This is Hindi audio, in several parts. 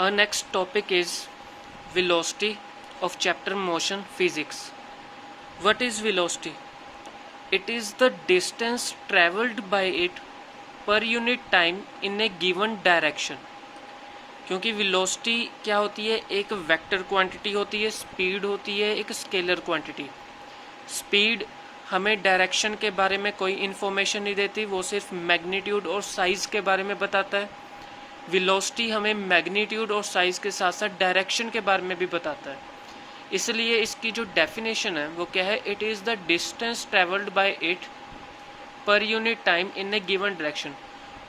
Our next topic is velocity of chapter motion physics. What is velocity? It is the distance traveled by it per unit time in a given direction. क्योंकि वेलोसिटी क्या होती है, एक वेक्टर क्वांटिटी होती है, स्पीड होती है एक स्केलर क्वांटिटी। स्पीड हमें डायरेक्शन के बारे में कोई इन्फॉर्मेशन नहीं देती, वो सिर्फ मैग्नीट्यूड और साइज़ के बारे में बताता है। वेलोसिटी हमें मैग्नीट्यूड और साइज़ के साथ साथ डायरेक्शन के बारे में भी बताता है। इसलिए इसकी जो डेफिनेशन है वो क्या है, it is the distance travelled by it per unit time in A given direction.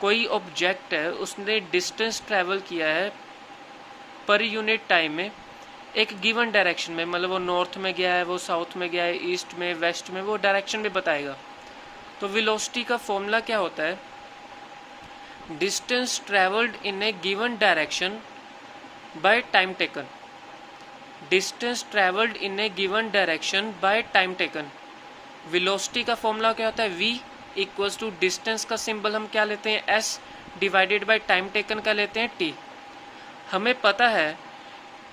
कोई ऑब्जेक्ट है, उसने डिस्टेंस ट्रैवल किया है पर यूनिट टाइम में एक गिवन डायरेक्शन में, मतलब वो नॉर्थ में गया है, वो साउथ में गया है, ईस्ट में, वेस्ट में, वो डायरेक्शन भी बताएगा। तो वेलोसिटी का फॉर्मूला क्या होता है, distance travelled in A given direction by time taken. Distance travelled in A given direction by time taken. Velocity का फॉर्मूला क्या होता है, v इक्वल्स टू डिस्टेंस का सिंबल हम क्या लेते हैं, s divided by time taken का लेते हैं t। हमें पता है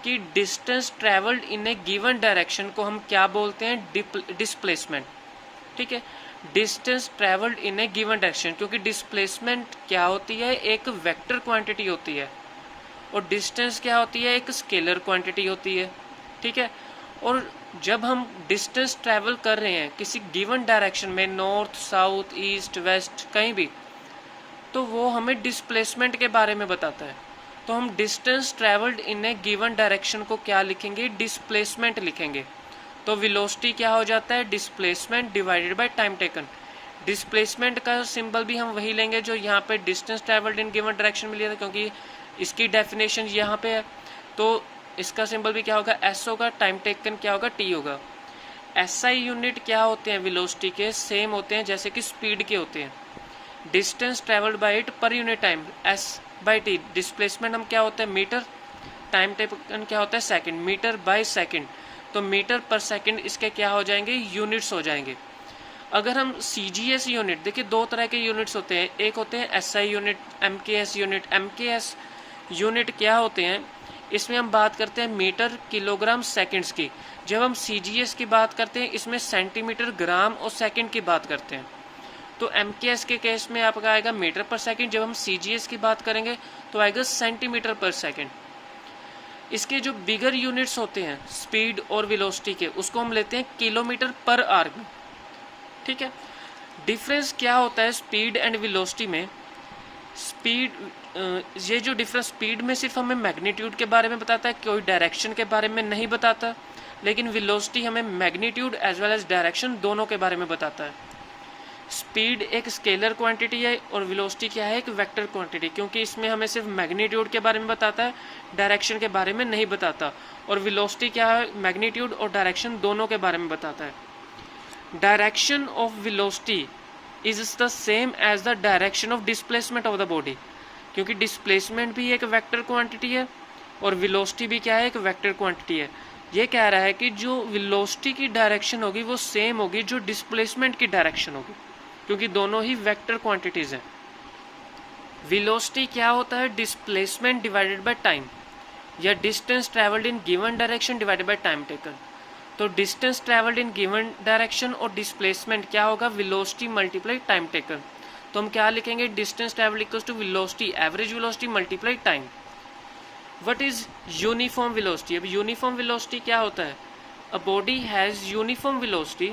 कि डिस्टेंस ट्रैवल्ड इन ए गिवन डायरेक्शन को हम क्या बोलते हैं, डिस्प्लेसमेंट। ठीक है, डिस्टेंस ट्रैवल्ड इन ए गिवन डायरेक्शन, क्योंकि डिस्प्लेसमेंट क्या होती है, एक वेक्टर क्वांटिटी होती है, और डिस्टेंस क्या होती है, एक स्केलर क्वांटिटी होती है। ठीक है, और जब हम डिस्टेंस ट्रैवल कर रहे हैं किसी गिवन डायरेक्शन में, नॉर्थ, साउथ, ईस्ट, वेस्ट, कहीं भी, तो वो हमें डिस्प्लेसमेंट के बारे में बताता है। तो हम डिस्टेंस ट्रैवल्ड इन ए गिवन डायरेक्शन को क्या लिखेंगे, डिस्प्लेसमेंट लिखेंगे। तो वेलोसिटी क्या हो जाता है, displacement divided by time taken. Displacement का सिंबल भी हम वही लेंगे जो यहाँ पे distance travelled in given direction में लिया था, क्योंकि इसकी डेफिनेशन यहाँ पे है। तो इसका सिंबल भी क्या होगा, एस होगा, टाइम टेकन क्या होगा, टी होगा। एसआई यूनिट क्या होते हैं वेलोसिटी के, सेम होते हैं जैसे कि स्पीड के होते हैं। Distance travelled by it per unit time, S by T. Displacement हम क्या होता है, मीटर, टाइम टेकन क्या होता है, सेकंड, मीटर बाय सेकंड। तो मीटर पर सेकंड इसके क्या हो जाएंगे, यूनिट्स हो जाएंगे। अगर हम CGS यूनिट, देखिए दो तरह के यूनिट्स होते हैं, एक होते हैं SI unit, MKS unit. MKS unit क्या होते हैं, इसमें हम बात करते हैं मीटर, किलोग्राम, सेकंड्स की। जब हम CGS की बात करते हैं इसमें सेंटीमीटर, ग्राम और सेकंड की बात करते हैं। तो MKS के केस में आपका आएगा मीटर पर सेकंड, जब हम CGS की बात करेंगे तो आएगा सेंटीमीटर पर सेकंड। इसके जो बिगर यूनिट्स होते हैं स्पीड और वेलोसिटी के, उसको हम लेते हैं किलोमीटर पर आवर में। ठीक है, डिफरेंस क्या होता है स्पीड एंड वेलोसिटी में, स्पीड, ये जो डिफरेंस स्पीड में सिर्फ हमें मैग्नीट्यूड के बारे में बताता है, कोई डायरेक्शन के बारे में नहीं बताता, लेकिन वेलोसिटी हमें magnitude as well as direction दोनों के बारे में बताता है। स्पीड एक स्केलर क्वांटिटी है और वेलोसिटी क्या है, एक वेक्टर क्वांटिटी, क्योंकि इसमें हमें सिर्फ मैग्नीट्यूड के बारे में बताता है, डायरेक्शन के बारे में नहीं बताता। और वेलोसिटी क्या है, मैग्नीट्यूड और डायरेक्शन दोनों के बारे में बताता है। Direction of velocity is the same as the direction of displacement of the body, क्योंकि डिस्प्लेसमेंट भी एक वेक्टर क्वांटिटी है और वेलोसिटी भी क्या है, एक वेक्टर क्वांटिटी है। ये कह रहा है कि जो वेलोसिटी की डायरेक्शन होगी वो सेम होगी जो डिस्प्लेसमेंट की डायरेक्शन होगी, क्योंकि दोनों ही वेक्टर क्वांटिटीज हैं। वेलोसिटी क्या होता है, डिस्प्लेसमेंट डिवाइडेड बाय टाइम, या distance travelled in given direction divided by time taken. तो distance travelled in given direction और डिस्प्लेसमेंट क्या होगा, वेलोसिटी मल्टीप्लाई टाइम टेकन। तो हम क्या लिखेंगे, distance travelled equals to velocity, average velocity multiply time. What is uniform velocity, अब यूनिफॉर्म वेलोसिटी क्या होता है, a body has uniform velocity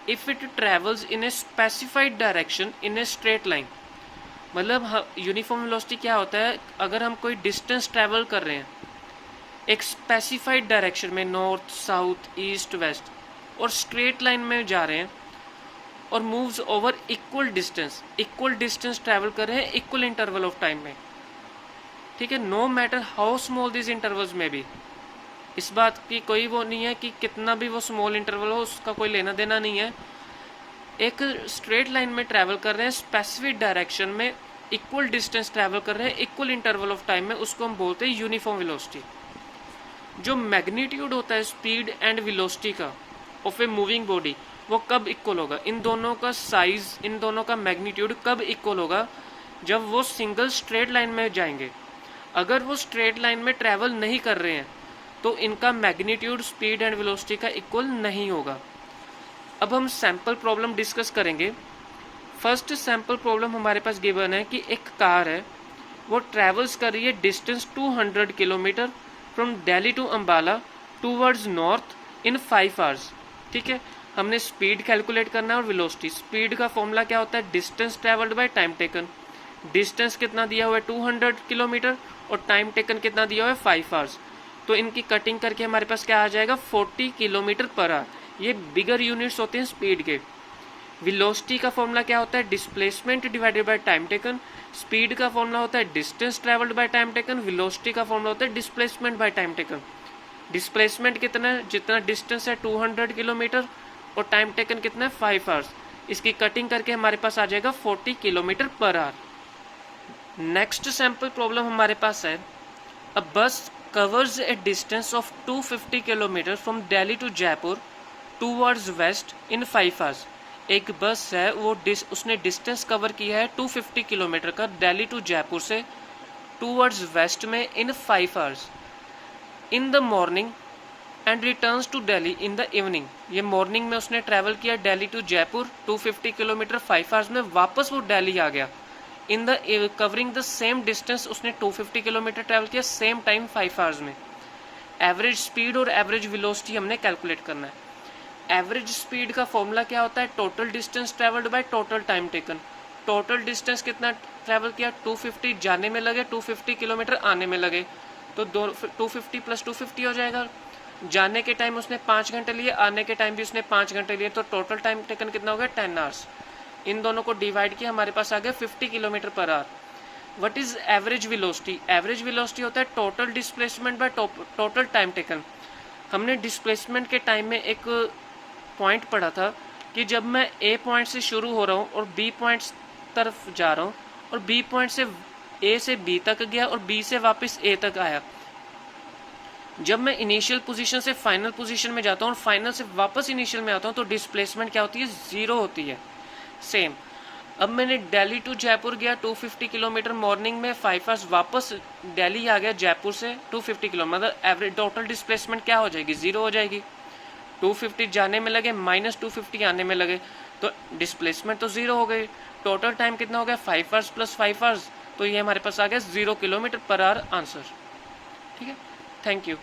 if it travels in a specified direction in a straight line. मतलब यूनिफॉर्म वेलोसिटी क्या होता है, अगर हम कोई डिस्टेंस ट्रैवल कर रहे हैं एक स्पेसिफाइड डायरेक्शन में, नॉर्थ, साउथ, ईस्ट, वेस्ट, और स्ट्रेट लाइन में जा रहे हैं और moves over equal distance travel कर रहे हैं इक्वल इंटरवल ऑफ टाइम में। ठीक है, no matter how small this intervals में भी, इस बात की कोई वो नहीं है कि कितना भी वो स्मॉल इंटरवल हो, उसका कोई लेना देना नहीं है। एक स्ट्रेट लाइन में ट्रैवल कर रहे हैं स्पेसिफिक डायरेक्शन में, इक्वल डिस्टेंस ट्रैवल कर रहे हैं इक्वल इंटरवल ऑफ टाइम में, उसको हम बोलते हैं यूनिफॉर्म वेलोसिटी। जो मैग्नीट्यूड होता है स्पीड एंड वेलोसिटी का ऑफ ए मूविंग बॉडी, वो कब इक्वल होगा, इन दोनों का साइज, इन दोनों का मैग्नीट्यूड कब इक्वल होगा, जब वो सिंगल स्ट्रेट लाइन में जाएंगे। अगर वो स्ट्रेट लाइन में ट्रैवल नहीं कर रहे हैं तो इनका मैग्नीट्यूड स्पीड एंड वेलोसिटी का इक्वल नहीं होगा। अब हम सैम्पल प्रॉब्लम डिस्कस करेंगे। फर्स्ट सैम्पल प्रॉब्लम हमारे पास गिवन है कि एक कार है, वो ट्रैवल्स कर रही है distance 200 kilometre from Delhi to Ambala towards north in 5 hours. ठीक है, हमने स्पीड कैलकुलेट करना है और वेलोसिटी। स्पीड का फॉर्मूला क्या होता है? Distance travelled bye time taken. Distance कितना दिया हुआ है? 200 किलोमीटर, और टाइम टेकन कितना दिया हुआ है? 5 आवर्स। तो इनकी कटिंग करके हमारे पास क्या आ जाएगा? 40 किलोमीटर पर आवर। ये बिगर यूनिट्स होते हैं स्पीड के। वेलोसिटी का फॉर्मूला क्या होता है? Displacement divided by time taken. Speed का फॉर्मूला होता है distance travelled bye time taken. Velocity का फॉर्मूला होता है displacement bye time taken. Displacement कितना है? जितना डिस्टेंस है 200 किलोमीटर, और टाइम टेकन कितना है? 5 आवर्स। इसकी कटिंग करके हमारे पास आ जाएगा 40 kilometre per hour. Next sample problem हमारे पास है, a bus covers a distance of 250 kilometre from Delhi to Jaipur towards west in 5 hours. एक बस है, वो उसने डिस्टेंस कवर किया है 250 किलोमीटर का दिल्ली टू जयपुर से टूवर्ड्स वेस्ट में in 5 hours in the morning and returns to Delhi in the evening. ये मॉर्निंग में उसने ट्रैवल किया Delhi to Jaipur 250 kilometre 5 hours में, वापस वो दिल्ली आ गया। In the covering the same distance, उसने 250 किलोमीटर ट्रैवल किया सेम टाइम 5 आवर्स में। एवरेज स्पीड और एवरेज वेलोसिटी हमने कैलकुलेट करना है। एवरेज स्पीड का फॉर्मूला क्या होता है? Total distance travelled by total time taken. Total distance कितना ट्रैवल किया? 250 जाने में लगे, 250 किलोमीटर आने में लगे, तो 250 प्लस 250 हो जाएगा। जाने के टाइम उसने 5 घंटे लिए, आने के टाइम भी उसने 5 घंटे लिए, तो टोटल टाइम टेकन कितना हो गया? 10 आवर्स। इन दोनों को डिवाइड किया, हमारे पास आ गया 50 kilometre per hour. What is average velocity? Average velocity होता है total displacement by total time taken. हमने डिस्प्लेसमेंट के टाइम में एक पॉइंट पढ़ा था कि जब मैं ए पॉइंट से शुरू हो रहा हूँ और बी पॉइंट तरफ जा रहा हूँ, और बी पॉइंट से ए से बी तक गया और बी से वापस ए तक आया, जब मैं इनिशियल पोजीशन से फाइनल पोजीशन में जाता हूँ और फाइनल से वापस इनिशियल में आता हूँ, तो डिस्प्लेसमेंट क्या होती है? 0 होती है। सेम, अब मैंने दिल्ली टू जयपुर गया 250 किलोमीटर मॉर्निंग में, 5 आवर्स, वापस दिल्ली आ गया जयपुर से 250 किलोमीटर, मतलब एवरेज टोटल डिस्प्लेसमेंट क्या हो जाएगी? 0 हो जाएगी। 250 जाने में लगे माइनस 250 आने में लगे, तो डिस्प्लेसमेंट तो 0 हो गई। टोटल टाइम कितना हो गया? 5 आवर्स प्लस 5 आवर्स, तो ये हमारे पास आ गया 0 किलोमीटर पर आवर आंसर। ठीक है, थैंक यू।